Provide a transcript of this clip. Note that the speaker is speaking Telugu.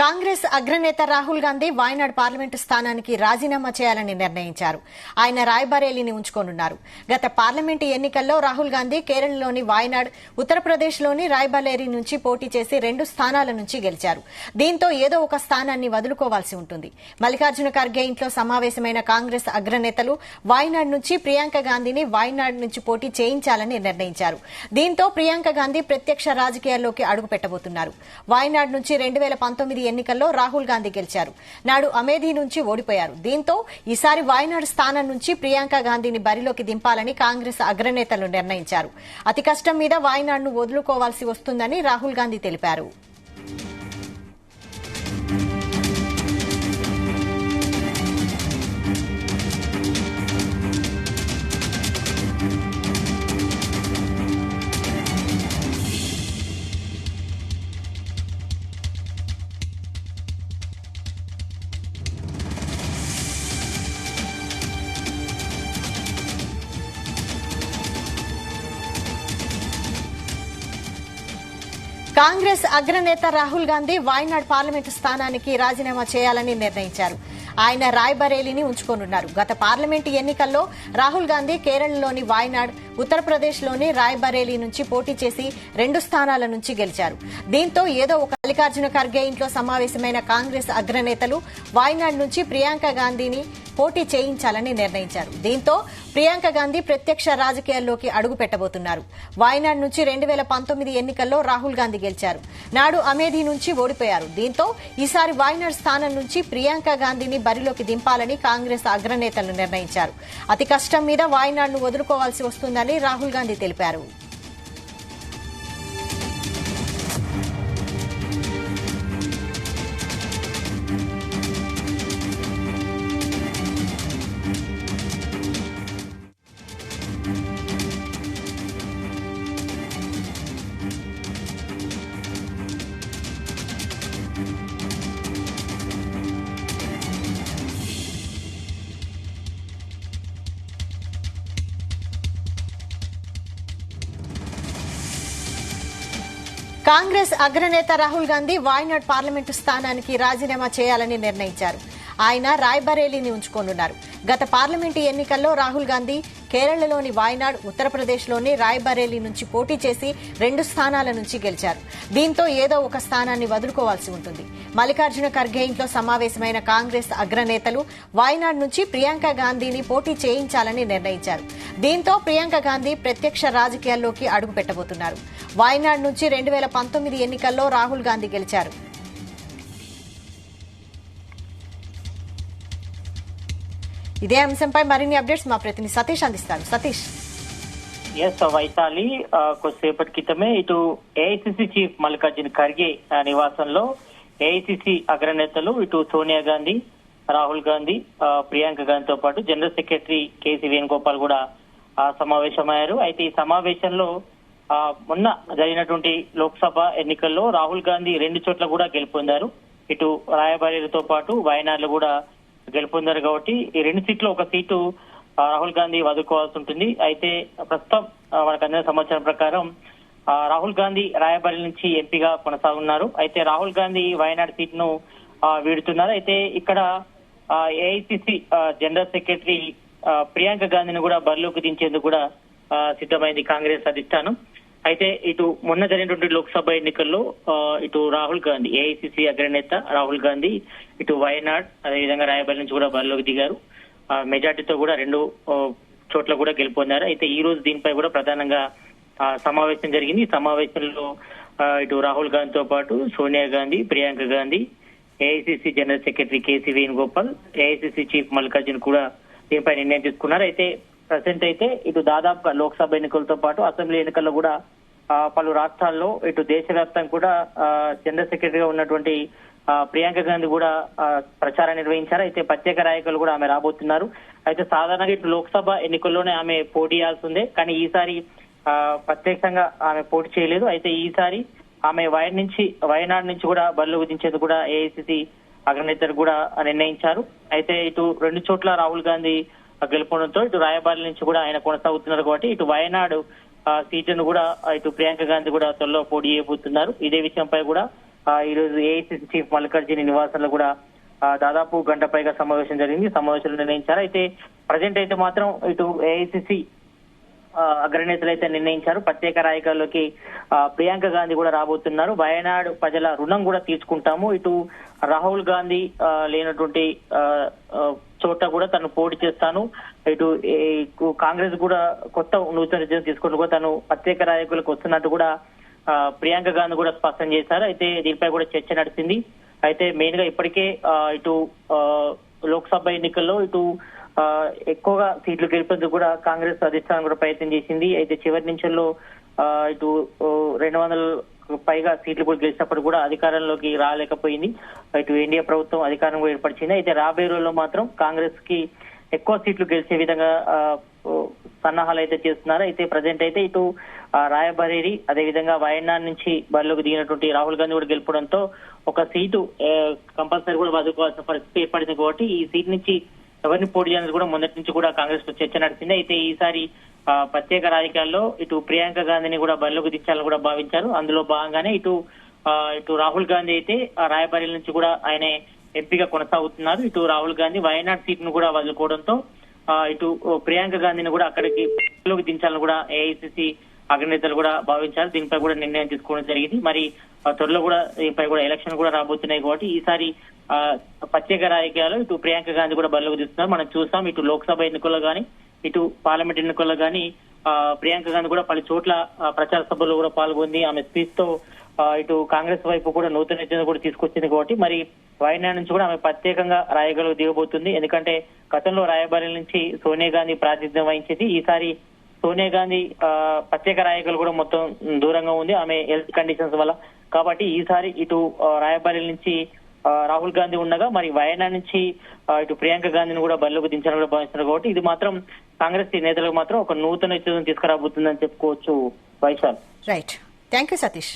కాంగ్రెస్ అగ్రనేత రాహుల్ గాంధీ వాయనాడ్ పార్లమెంటు స్థానానికి రాజీనామా చేయాలని నిర్ణయించారు. ఆయన రాయ్బరేలీని ఉంచుకోనున్నారు. గత పార్లమెంటు ఎన్నికల్లో రాహుల్ గాంధీ కేరళలోని వాయనాడ్, ఉత్తరప్రదేశ్లోని రాయ్బరేలీ నుంచి పోటీ చేసి 2 స్థానాల నుంచి గెలిచారు. దీంతో ఏదో ఒక స్థానాన్ని వదులుకోవాల్సి ఉంటుంది. మల్లికార్జున ఖర్గే ఇంట్లో సమావేశమైన కాంగ్రెస్ అగ్రనేతలు వాయనాడ్ నుంచి ప్రియాంక గాంధీని వాయనాడ్ నుంచి పోటీ చేయించాలని నిర్ణయించారు. దీంతో ప్రియాంక గాంధీ ప్రత్యక్ష రాజకీయాల్లోకి అడుగుపెట్టబోతున్నారు. వాయనాడ్ నుంచి 2019 ఎన్నికల్లో రాహుల్ గాంధీ గెలిచారు. నాడు అమేధీ నుంచి ఓడిపోయారు. దీంతో ఈసారి వాయనాడ్ స్థానం నుంచి ప్రియాంక గాంధీని బరిలోకి దింపాలని కాంగ్రెస్ అగ్రనేతలు నిర్ణయించారు. అతి కష్టం మీద వాయనాడ్ను వదులుకోవాల్సి వస్తుందని రాహుల్ గాంధీ తెలిపారు. కాంగ్రెస్ అగ్రనేత రాహుల్ గాంధీ వాయనాడ్ పార్లమెంటు స్థానానికి రాజీనామా చేయాలని నిర్ణయించారు. ఆయన రాయ్బరేలీని ఉంచుకోనున్నారు. గత పార్లమెంటు ఎన్నికల్లో రాహుల్ గాంధీ కేరళలోని వాయనాడ్, ఉత్తరప్రదేశ్లోని రాయ్బరేలీ నుంచి పోటీ చేసి 2 స్థానాల నుంచి గెలిచారు. దీంతో ఏదో ఒక మల్లికార్జున ఖర్గే ఇంట్లో సమావేశమైన కాంగ్రెస్ అగ్రనేతలు వాయనాడ్ నుంచి ప్రియాంక గాంధీని పోటీ చేయించాలని నిర్ణయించారు. దీంతో ప్రియాంక గాంధీ ప్రత్యక్ష రాజకీయాల్లోకి అడుగు పెట్టబోతున్నారు. వాయనాడ్ నుంచి 2019 ఎన్నికల్లో రాహుల్ గాంధీ గెలిచారు. నాడు అమేధీ నుంచి ఓడిపోయారు. దీంతో ఈసారి వాయనాడ్ స్థానం నుంచి ప్రియాంక గాంధీని బరిలోకి దింపాలని కాంగ్రెస్ అగ్రనేతలు నిర్ణయించారు. అతి కష్టం మీద వాయనాడ్ను వదులుకోవాల్సి వస్తుందని రాహుల్ గాంధీ తెలిపారు. కాంగ్రెస్ అగ్రనేత రాహుల్ గాంధీ వాయనాడ్ పార్లమెంటు స్థానానికి రాజీనామా చేయాలని నిర్ణయించారు. ఆయన రాయ్బరేలీని ఉంచుకోనున్నారు. గత పార్లమెంటు ఎన్నికల్లో రాహుల్ గాంధీ కేరళలోని వాయనాడ్, ఉత్తరప్రదేశ్లోని రాయ్బరేలీ నుంచి పోటీ చేసి 2 స్థానాల నుంచి గెలిచారు. దీంతో ఏదో ఒక స్థానాన్ని వదులుకోవాల్సి ఉంటుంది. మల్లికార్జున ఖర్గే ఇంట్లో సమావేశమైన కాంగ్రెస్ అగ్రనేతలు వాయనాడ్ నుంచి ప్రియాంక గాంధీని పోటీ చేయించాలని నిర్ణయించారు. దీంతో ప్రియాంక గాంధీ ప్రత్యక్ష రాజకీయాల్లోకి అడుగుపెట్టబోతున్నారు. వాయనాడ్ నుంచి 2019 ఎన్నికల్లో రాహుల్ గాంధీ గెలిచారు. ఇదే అంశంపై మరిన్ని అప్డేట్స్ మా ప్రతినిధి సతీష్ అందిస్తారు. సతీష్. వైశాలి, కొద్దిసేపటి క్రితమే ఇటు ఏఐసిసి చీఫ్ మల్లికార్జున ఖర్గే నివాసంలో ఏఐసిసి అగ్రనేతలు ఇటు సోనియా గాంధీ, రాహుల్ గాంధీ, ప్రియాంక గాంధీతో పాటు జనరల్ సెక్రటరీ కేసీ వేణుగోపాల్ కూడా సమావేశమయ్యారు. అయితే ఈ సమావేశంలో మొన్న జరిగినటువంటి లోక్సభ ఎన్నికల్లో రాహుల్ గాంధీ 2 చోట్ల కూడా గెలుపొందారు. ఇటు రాయబరేలీతో పాటు వాయనాడ్లో కూడా గెలుపొందారు. కాబట్టి ఈ 2 సీట్లు ఒక సీటు రాహుల్ గాంధీ వదులుకోవాల్సి ఉంటుంది. అయితే ప్రస్తుతం మనకు అందిన సమాచారం ప్రకారం రాహుల్ గాంధీ రాయబరేలీ నుంచి ఎంపీగా కొనసాగున్నారు. అయితే రాహుల్ గాంధీ వాయనాడ్ సీట్ను వీడుతున్నారు. అయితే ఇక్కడ ఏఐసిసి జనరల్ సెక్రటరీ ప్రియాంక గాంధీని కూడా బరిలోకి దించేందుకు కూడా సిద్ధమైంది కాంగ్రెస్ అధిష్టానం. అయితే ఇటు మొన్న జరిగినటువంటి లోక్సభ ఎన్నికల్లో ఇటు రాహుల్ గాంధీ, ఏఐసిసి అగ్రనేత రాహుల్ గాంధీ ఇటు వయనాడ్, అదేవిధంగా రాయబరేలీ నుంచి కూడా బరిలోకి దిగారు. మెజార్టీతో కూడా 2 చోట్ల కూడా గెలుపొందారు. అయితే ఈ రోజు దీనిపై కూడా ప్రధానంగా సమావేశం జరిగింది. ఈ సమావేశంలో ఇటు రాహుల్ గాంధీతో పాటు Sonia Gandhi, Priyanka Gandhi, AICC general secretary KC Venugopal, AICC chief Mallikarjun కూడా దీనిపై నిర్ణయం తీసుకున్నారు. అయితే ప్రజెంట్ అయితే ఇటు దాదాపుగా లోక్సభ ఎన్నికలతో పాటు అసెంబ్లీ ఎన్నికల్లో కూడా పలు రాష్ట్రాల్లో ఇటు దేశవ్యాప్తంగా కూడా జనరల్ సెక్రటరీగా ఉన్నటువంటి ప్రియాంక గాంధీ కూడా ప్రచారం నిర్వహించారు. అయితే ప్రత్యేక రాయకులు కూడా ఆమె రాబోతున్నారు. అయితే సాధారణంగా ఇటు లోక్సభ ఎన్నికల్లోనే ఆమె పోటీ చేయాల్సిందే, కానీ ఈసారి ప్రత్యక్షంగా ఆమె పోటీ చేయలేదు. అయితే ఈసారి ఆమె వయనాడ్ నుంచి కూడా బరిలోకి దించేందుకు కూడా ఏఐసిసి అగ్రనేతలు కూడా నిర్ణయించారు. అయితే ఇటు 2 చోట్ల రాహుల్ గాంధీ గెలుపొందడంతో ఇటు రాయబరేలీ నుంచి కూడా ఆయన కొనసాగుతున్నారు. కాబట్టి ఇటు వయనాడ్ సీటును కూడా ఇటు ప్రియాంక గాంధీ కూడా త్వరలో పోటీ చేయబోతున్నారు. ఇదే విషయంపై కూడా ఈ రోజు ఏఐసిసి చీఫ్ మల్లికార్జున నివాసంలో కూడా దాదాపు గంట పైగా సమావేశం జరిగింది. సమావేశంలో నిర్ణయించారు. అయితే ప్రజెంట్ అయితే మాత్రం ఇటు ఏఐసిసి అగ్రనేతలు అయితే నిర్ణయించారు. ప్రత్యేక రాజకీయాల్లోకి ప్రియాంక గాంధీ కూడా రాబోతున్నారు. వయనాడు ప్రజల రుణం కూడా తీసుకుంటాము. ఇటు రాహుల్ గాంధీ లేనటువంటి చోట కూడా తను పోటీ చేస్తాను. ఇటు కాంగ్రెస్ కూడా కొత్త నూతన నిర్ణయం తీసుకుంటూ కూడా తను ప్రత్యేక రాజకీయాలకు వస్తున్నట్టు కూడా ప్రియాంక గాంధీ కూడా స్పష్టం చేశారు. అయితే దీనిపై కూడా చర్చ నడిచింది. అయితే మెయిన్ గా ఇప్పటికే ఇటు లోక్సభ ఎన్నికల్లో ఇటు ఎక్కువగా సీట్లు గెలిపేందుకు కూడా కాంగ్రెస్ అధిష్టానం కూడా ప్రయత్నం చేసింది. అయితే చివరి నిమిషంలో ఇటు 200 పైగా సీట్లు కూడా గెలిచినప్పుడు కూడా అధికారంలోకి రాలేకపోయింది. ఇటు ఎన్డీఏ ప్రభుత్వం అధికారం కూడా ఏర్పరిచింది. అయితే రాబోయే రోజుల్లో మాత్రం కాంగ్రెస్ కి ఎక్కువ సీట్లు గెలిచే విధంగా సన్నాహాలు అయితే చేస్తున్నారు. అయితే ప్రజెంట్ అయితే ఇటు రాయబరేలి అదేవిధంగా వయనాడ్ నుంచి బరిలోకి దిగినటువంటి రాహుల్ గాంధీ కూడా గెలుపడంతో ఒక సీటు కంపల్సరీ కూడా వదులుకోవాల్సిన పరిస్థితి ఏర్పడింది. కాబట్టి ఈ సీట్ నుంచి ఎవరిని పోటీ చేయాలని కూడా మొదటి నుంచి కూడా కాంగ్రెస్ లో చర్చ నడిచింది. అయితే ఈసారి ప్రత్యేక రాజకీయాల్లో ఇటు ప్రియాంక గాంధీని కూడా బరిలోకి దించాలని కూడా భావించారు. అందులో భాగంగానే ఇటు రాహుల్ గాంధీ అయితే రాయబరేలి నుంచి కూడా ఆయన ఎంపీగా కొనసాగుతున్నారు. ఇటు రాహుల్ గాంధీ వయనాడ్ సీట్ ను కూడా వదులుకోవడంతో ఇటు ప్రియాంక గాంధీని కూడా అక్కడికి బరిలోకి దించాలని కూడా ఏఐసిసి అగ్రనేతలు కూడా భావించారు. దీనిపై కూడా నిర్ణయం తీసుకోవడం జరిగింది. మరి త్వరలో కూడా దీనిపై కూడా ఎలక్షన్ కూడా రాబోతున్నాయి. కాబట్టి ఈసారి ప్రత్యేక రాజకీయాలు ఇటు ప్రియాంక గాంధీ కూడా బరిలోకి దిస్తున్నారు. మనం చూస్తాం ఇటు లోక్సభ ఎన్నికల్లో గానీ ఇటు పార్లమెంట్ ఎన్నికల్లో గానీ ప్రియాంక గాంధీ కూడా పలు చోట్ల ప్రచార సభల్లో కూడా పాల్గొంది. ఆమె స్పీచ్ తో ఇటు కాంగ్రెస్ వైపు కూడా నూతన నిర్ణయం కూడా తీసుకొచ్చింది. కాబట్టి మరి వయనాడ్ నుంచి కూడా ఆమె ప్రత్యేకంగా రాయగలకు దిగబోతుంది. ఎందుకంటే గతంలో రాయబరేలి నుంచి సోనియా గాంధీ ప్రాతినిధ్యం వహించింది. ఈసారి సోనియా గాంధీ ప్రత్యేక రాయగలు కూడా మొత్తం దూరంగా ఉంది ఆమె హెల్త్ కండిషన్స్ వల్ల. కాబట్టి ఈసారి ఇటు రాయబరేలి నుంచి రాహుల్ గాంధీ ఉండగా మరి వయనాడ్ నుంచి ఇటు ప్రియాంక గాంధీని కూడా బరిలోకి దించాలని కూడా భావిస్తున్నారు. కాబట్టి ఇది మాత్రం కాంగ్రెస్ నేతలకు మాత్రం ఒక నూతన నిర్ణయం తీసుకురాబోతుందని చెప్పుకోవచ్చు. Vaishal. Right, thank you Satish.